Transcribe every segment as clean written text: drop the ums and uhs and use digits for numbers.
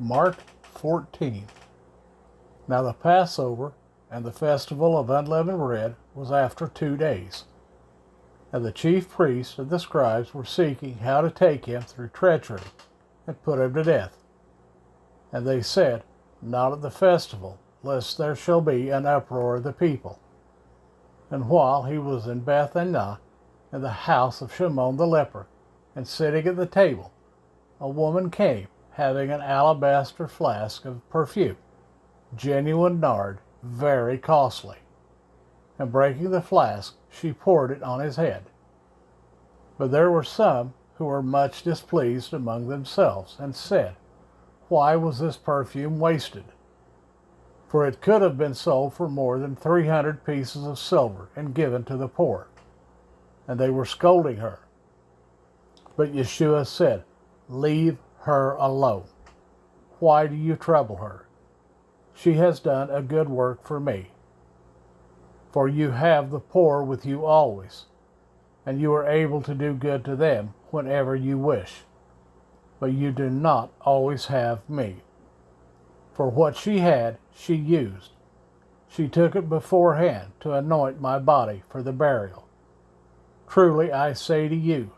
Mark 14. Now the Passover and the festival of unleavened bread was after 2 days. And the chief priests and the scribes were seeking how to take him through treachery and put him to death. And they said, Not at the festival, lest there shall be an uproar of the people. And while he was in Bethany, in the house of Shimon the leper, and sitting at the table, a woman came, having an alabaster flask of perfume, genuine nard, very costly. And breaking the flask, she poured it on his head. But there were some who were much displeased among themselves, and said, Why was this perfume wasted? For it could have been sold for more than 300 pieces of silver and given to the poor. And they were scolding her. But Yeshua said, Leave her alone. Why do you trouble her? She has done a good work for me. For you have the poor with you always, and you are able to do good to them whenever you wish. But you do not always have me. For what she had, she used. She took it beforehand to anoint my body for the burial. Truly I say to you,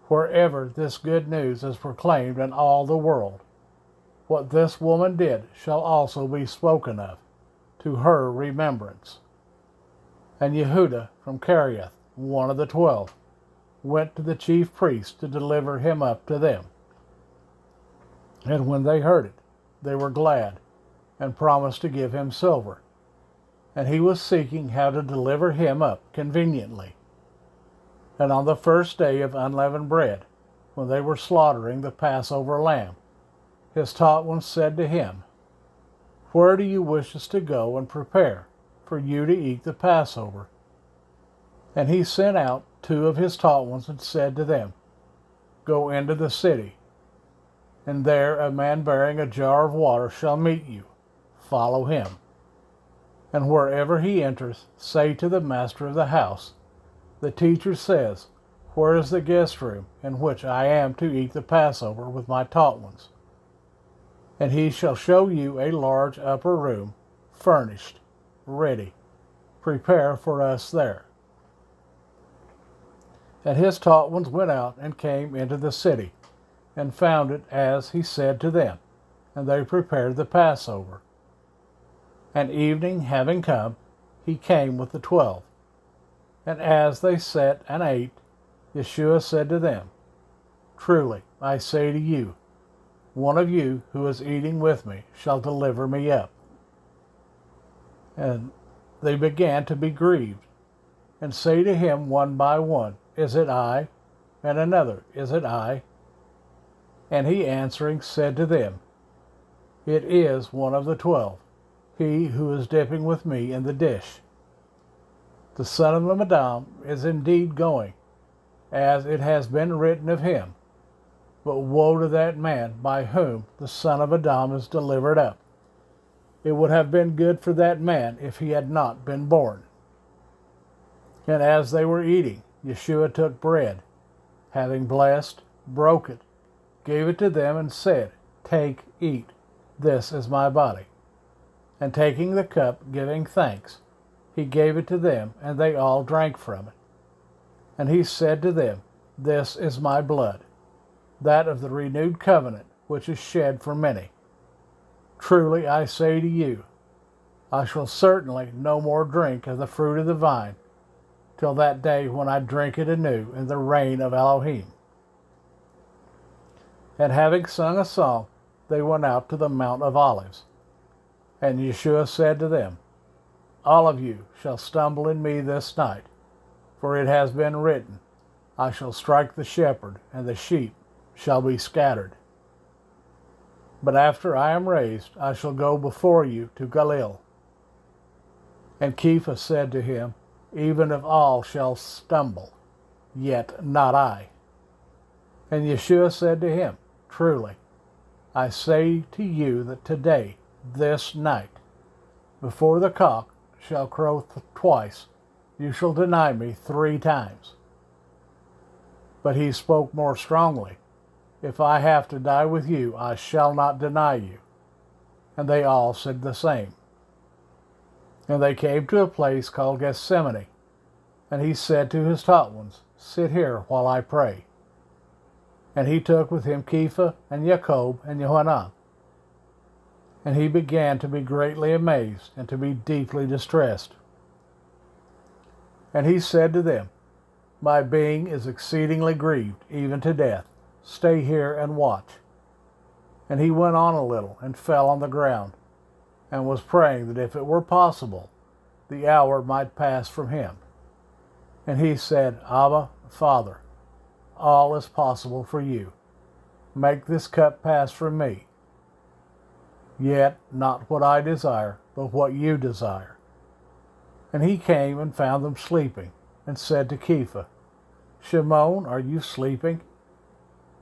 wherever this good news is proclaimed in all the world, what this woman did shall also be spoken of, to her remembrance. And Yehuda from Kiriath, one of the 12, went to the chief priests to deliver him up to them. And when they heard it, they were glad, and promised to give him silver. And he was seeking how to deliver him up conveniently. And on the first day of unleavened bread, when they were slaughtering the Passover lamb, his taught ones said to him, Where do you wish us to go and prepare for you to eat the Passover? And he sent out 2 of his taught ones and said to them, Go into the city, and there a man bearing a jar of water shall meet you. Follow him. And wherever he enters, say to the master of the house, The teacher says, Where is the guest room in which I am to eat the Passover with my taught ones? And he shall show you a large upper room, furnished, ready. Prepare for us there. And his taught ones went out and came into the city, and found it as he said to them, and they prepared the Passover. And evening having come, he came with the 12. And as they sat and ate, Yeshua said to them, Truly I say to you, one of you who is eating with me shall deliver me up. And they began to be grieved, and say to him one by one, Is it I? And another, Is it I? And he answering said to them, It is one of the 12, he who is dipping with me in the dish. The son of Adam is indeed going, as it has been written of him. But woe to that man by whom the son of Adam is delivered up. It would have been good for that man if he had not been born. And as they were eating, Yeshua took bread, having blessed, broke it, gave it to them, and said, Take, eat, this is my body. And taking the cup, giving thanks, he gave it to them, and they all drank from it. And he said to them, This is my blood, that of the renewed covenant, which is shed for many. Truly I say to you, I shall certainly no more drink of the fruit of the vine, till that day when I drink it anew in the reign of Elohim. And having sung a song, they went out to the Mount of Olives. And Yeshua said to them, All of you shall stumble in me this night, for it has been written, I shall strike the shepherd, and the sheep shall be scattered. But after I am raised, I shall go before you to Galilee. And Cephas said to him, Even if all shall stumble, yet not I. And Yeshua said to him, Truly, I say to you that today, this night, before the cock shall crow twice, you shall deny me 3 times. But he spoke more strongly, If I have to die with you, I shall not deny you. And they all said the same. And they came to a place called Gethsemane. And he said to his taught ones, Sit here while I pray. And he took with him Kepha and Jacob and Johanan. And he began to be greatly amazed and to be deeply distressed. And he said to them, My being is exceedingly grieved, even to death. Stay here and watch. And he went on a little and fell on the ground, and was praying that if it were possible, the hour might pass from him. And he said, Abba, Father, all is possible for you. Make this cup pass from me. Yet not what I desire, but what you desire. And he came and found them sleeping, and said to Kepha, Shimon, are you sleeping?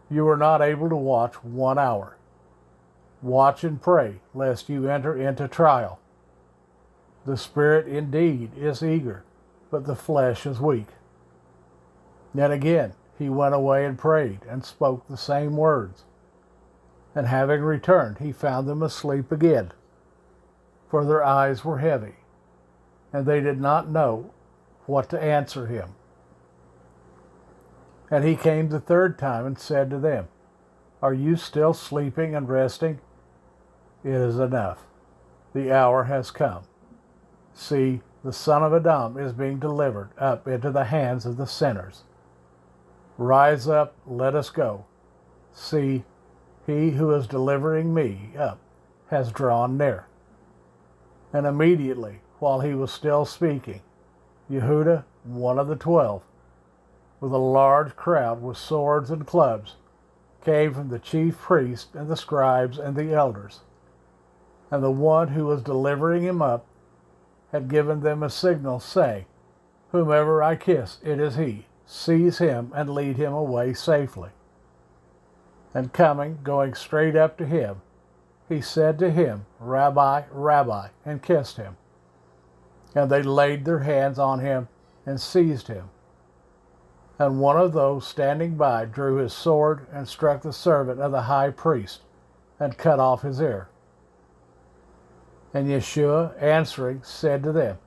You are not able to watch 1 hour. Watch and pray, lest you enter into trial. The spirit indeed is eager, but the flesh is weak. Yet again he went away and prayed, and spoke the same words. And having returned, he found them asleep again, for their eyes were heavy, and they did not know what to answer him. And he came the third time and said to them, Are you still sleeping and resting? It is enough. The hour has come. See, the Son of Adam is being delivered up into the hands of the sinners. Rise up, let us go. See, he who is delivering me up has drawn near. And immediately, while he was still speaking, Yehuda, one of the 12, with a large crowd with swords and clubs, came from the chief priests and the scribes and the elders. And the one who was delivering him up had given them a signal, saying, Whomever I kiss, it is he. Seize him and lead him away safely. And going straight up to him, he said to him, Rabbi, Rabbi, and kissed him. And they laid their hands on him and seized him. And one of those standing by drew his sword and struck the servant of the high priest, and cut off his ear. And Yeshua, answering, said to them,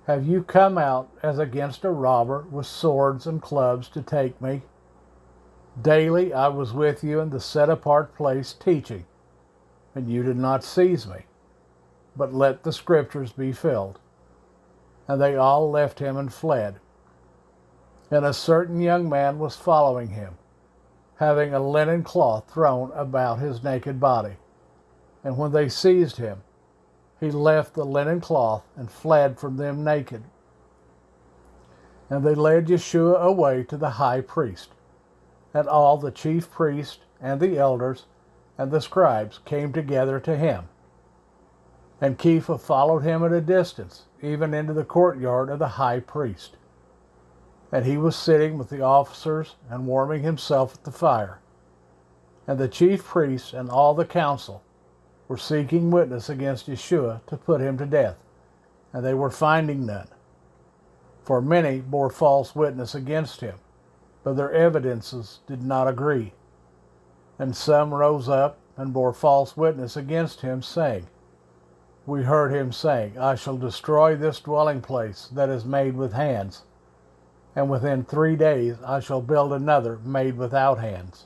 Have you come out as against a robber with swords and clubs to take me? Daily I was with you in the set-apart place teaching, and you did not seize me, but let the scriptures be filled. And they all left him and fled. And a certain young man was following him, having a linen cloth thrown about his naked body. And when they seized him, he left the linen cloth and fled from them naked. And they led Yeshua away to the high priest. And all the chief priests and the elders and the scribes came together to him. And Kepha followed him at a distance, even into the courtyard of the high priest. And he was sitting with the officers and warming himself at the fire. And the chief priests and all the council were seeking witness against Yeshua to put him to death, and they were finding none. For many bore false witness against him, but their evidences did not agree. And some rose up and bore false witness against him, saying, We heard him saying, I shall destroy this dwelling place that is made with hands, and within 3 days I shall build another made without hands.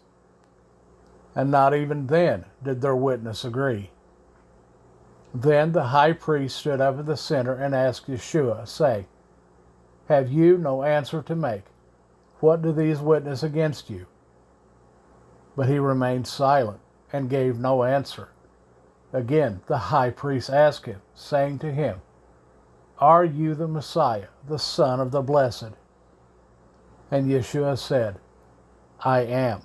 And not even then did their witness agree. Then the high priest stood up in the center and asked Yeshua, saying, Have you no answer to make? What do these witness against you? But he remained silent and gave no answer. Again the high priest asked him, saying to him, Are you the Messiah, the Son of the Blessed? And Yeshua said, I am.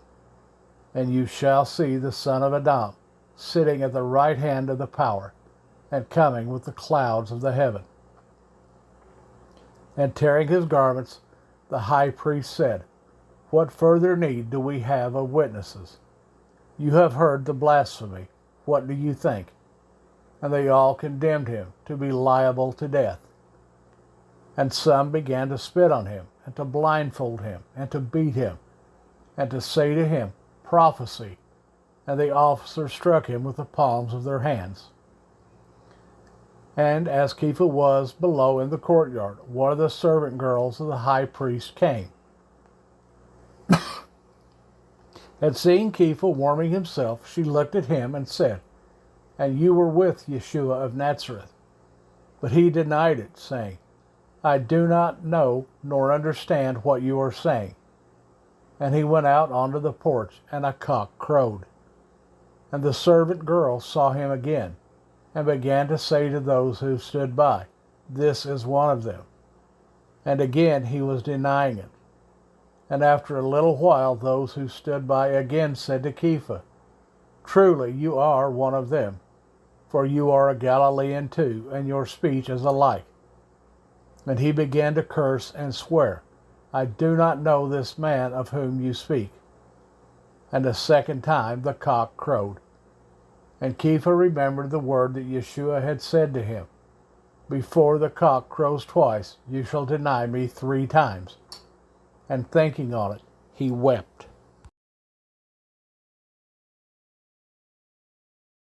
And you shall see the Son of Adam sitting at the right hand of the power, and coming with the clouds of the heaven. And tearing his garments, the high priest said, What further need do we have of witnesses? You have heard the blasphemy. What do you think? And they all condemned him to be liable to death. And some began to spit on him, and to blindfold him, and to beat him, and to say to him, prophecy. And the officers struck him with the palms of their hands. And as Kepha was below in the courtyard, one of the servant girls of the high priest came. And seeing Kepha warming himself, she looked at him and said, "And you were with Yeshua of Nazareth." But he denied it, saying, "I do not know nor understand what you are saying." And he went out onto the porch, and a cock crowed. And the servant girl saw him again, and began to say to those who stood by, "This is one of them." And again he was denying it. And after a little while those who stood by again said to Kepha, "Truly you are one of them, for you are a Galilean too, and your speech is alike." And he began to curse and swear, "I do not know this man of whom you speak." And the second time the cock crowed. And Kepha remembered the word that Yeshua had said to him, "Before the cock crows twice, you shall deny me 3 times." And thinking on it, he wept.